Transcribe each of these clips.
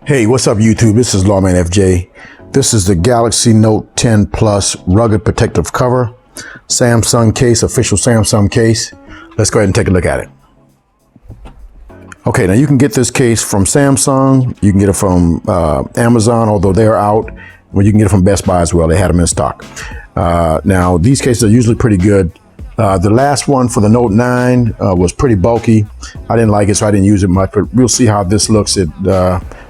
Hey, what's up YouTube? This is Lawman FJ. This is the Galaxy Note 10 Plus rugged protective cover. Samsung case, official Samsung case. Let's go ahead and take a look at it. Okay, now you can get this case from Samsung. You can get it from Amazon, although they're out. Well, you can get it from Best Buy as well. They had them in stock. Now, these cases are usually pretty good. The last one for the Note 9 was pretty bulky. I didn't like it, so I didn't use it much, but we'll see how this looks.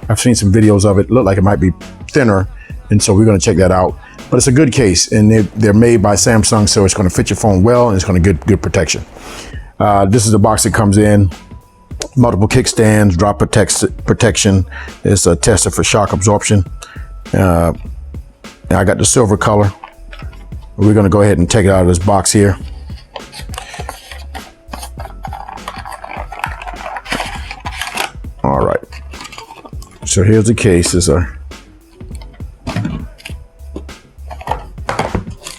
I've seen some videos of it. Look like it might be thinner, and so we're going to check that out. But it's a good case, and they're made by Samsung, so it's going to fit your phone well, and it's going to get good protection. This is the box that comes in. Multiple kickstands, drop protection. It's a tester for shock absorption. And I got the silver color. We're going to go ahead and take it out of this box here. All right. So here's the case.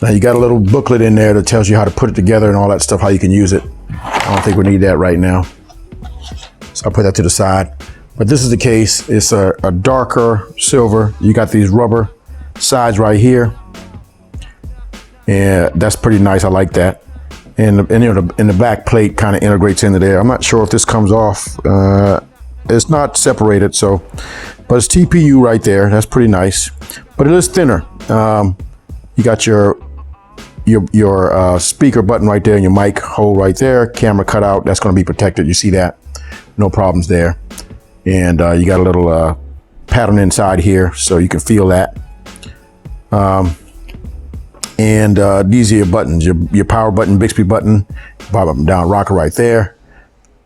Now you got a little booklet in there that tells you how to put it together and all that stuff, how you can use it. I don't think we need that right now. So I'll put that to the side. But this is the case. It's a darker silver. You got these rubber sides right here. And that's pretty nice. I like that. And the back plate kind of integrates into there. I'm not sure if this comes off. It's not separated, but it's TPU right there. That's pretty nice, but it is thinner. You got your speaker button right there and your mic hole right there. Camera cutout. That's going to be protected. You see that? No problems there. And you got a little pattern inside here, so you can feel that. And these are your buttons. Your power button, Bixby button, bottom down rocker right there.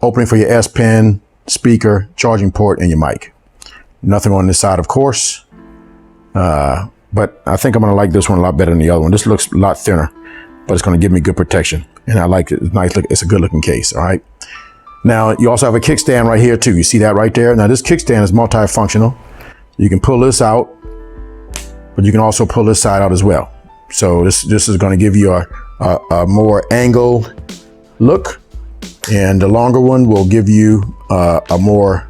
Opening for your S Pen, speaker, charging port, and your mic. Nothing on this side, of course. But I think I'm gonna like this one a lot better than the other one. This looks a lot thinner, but it's gonna give me good protection. And I like it. It's nice. It's a good looking case. All right. Now you also have a kickstand right here too. You see that right there? Now this kickstand is multifunctional. You can pull this out, but you can also pull this side out as well. So this is going to give you a more angled look, and the longer one will give you a more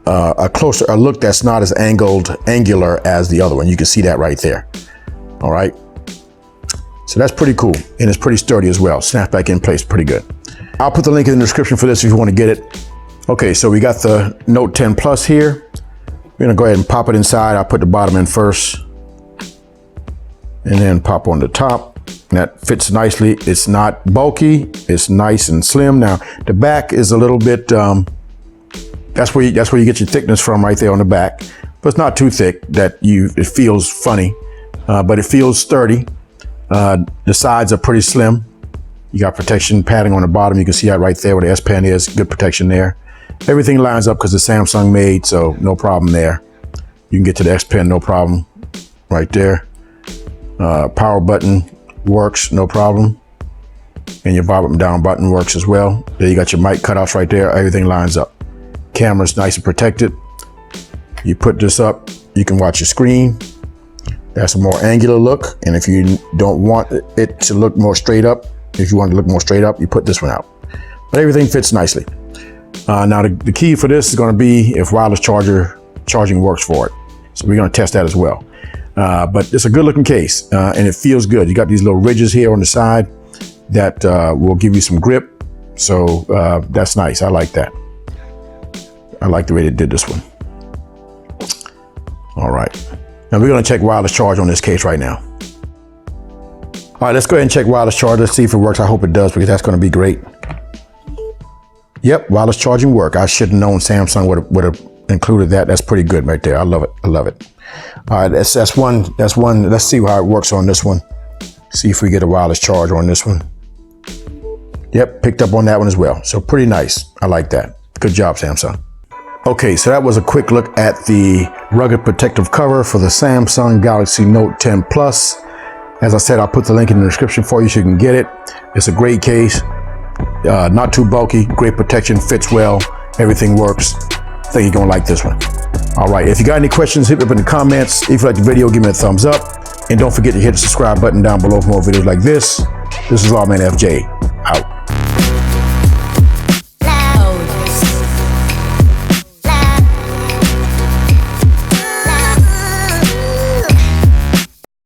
a closer look that's not as angular as the other one. You can see that right there. All right. So that's pretty cool, and it's pretty sturdy as well. Snaps back in place pretty good. I'll put the link in the description for this if you want to get it. Okay, so we got the Note 10 Plus here. We're gonna go ahead and pop it inside. I'll put the bottom in first, and then pop on the top. That fits nicely. It's not bulky. It's nice and slim. Now the back is a little bit. That's where you get your thickness from, right there on the back. But it's not too thick that it feels funny, but it feels sturdy. The sides are pretty slim. You got protection padding on the bottom. You can see that right there where the S Pen is. Good protection there. Everything lines up because it's Samsung made, so no problem there. You can get to the S Pen, no problem. Right there. Power button works, no problem. And your bottom down button works as well. There you got your mic cutouts right there. Everything lines up. Camera's nice and protected. You put this up, you can watch your screen. That's a more angular look. And if you don't want it to look more straight up, if you want to look more straight up, you put this one out. But everything fits nicely. Now the key for this is going to be if wireless charging works for it. So we're going to test that as well. But it's a good looking case, and it feels good. You got these little ridges here on the side that will give you some grip. So that's nice. I like that. I like the way they did this one. All right. Now we're going to check wireless charge on this case right now. All right, let's go ahead and check wireless charge. Let's see if it works. I hope it does, because that's going to be great. Yep, wireless charging work. I should have known Samsung would have included that. That's pretty good right there. I love it. I love it. All right, that's one. Let's see how it works on this one. See if we get a wireless charge on this one. Yep, picked up on that one as well. So pretty nice. I like that. Good job, Samsung. Okay, so that was a quick look at the rugged protective cover for the Samsung Galaxy Note 10 Plus. As I said, I'll put the link in the description for you so you can get it. It's a great case. Not too bulky, great protection, fits well, everything works. I think you're gonna like this one. All right, if you got any questions, hit me up in the comments. If you like the video, give me a thumbs up. And don't forget to hit the subscribe button down below for more videos like this. This is Lawman FJ, out.